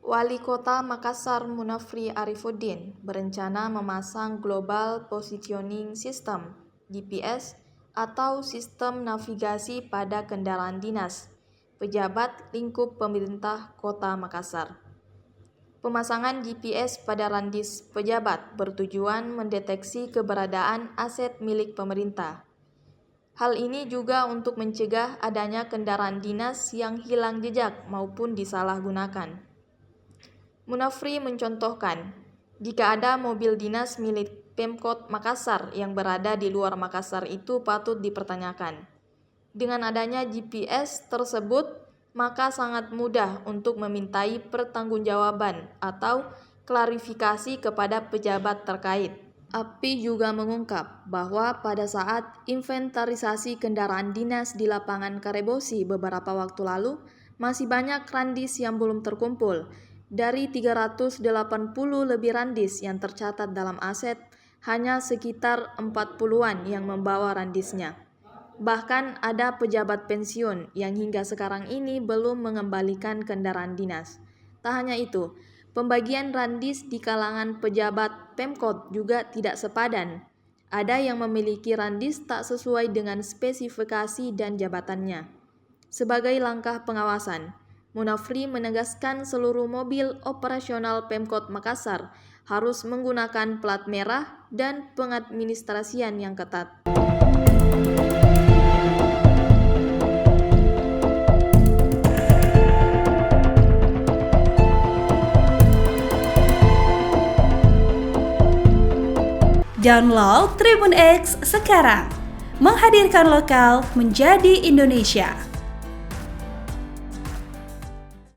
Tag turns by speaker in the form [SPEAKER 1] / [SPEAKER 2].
[SPEAKER 1] Wali Kota Makassar Munafri Arifuddin berencana memasang Global Positioning System (GPS) atau Sistem Navigasi pada kendaraan dinas, pejabat lingkup pemerintah Kota Makassar. Pemasangan GPS pada randis pejabat bertujuan mendeteksi keberadaan aset milik pemerintah. Hal ini juga untuk mencegah adanya kendaraan dinas yang hilang jejak maupun disalahgunakan. Munafri mencontohkan, jika ada mobil dinas milik Pemkot Makassar yang berada di luar Makassar itu patut dipertanyakan. Dengan adanya GPS tersebut, maka sangat mudah untuk memintai pertanggungjawaban atau klarifikasi kepada pejabat terkait. API juga mengungkap bahwa pada saat inventarisasi kendaraan dinas di lapangan Karebosi beberapa waktu lalu, masih banyak randis yang belum terkumpul. Dari 380 lebih randis yang tercatat dalam aset, hanya sekitar 40-an yang membawa randisnya. Bahkan ada pejabat pensiun yang hingga sekarang ini belum mengembalikan kendaraan dinas. Tak hanya itu, pembagian randis di kalangan pejabat Pemkot juga tidak sepadan. Ada yang memiliki randis tak sesuai dengan spesifikasi dan jabatannya. Sebagai langkah pengawasan, Munafri menegaskan seluruh mobil operasional Pemkot Makassar harus menggunakan plat merah dan pengadministrasian yang ketat.
[SPEAKER 2] Download Tribun X sekarang, menghadirkan lokal menjadi Indonesia.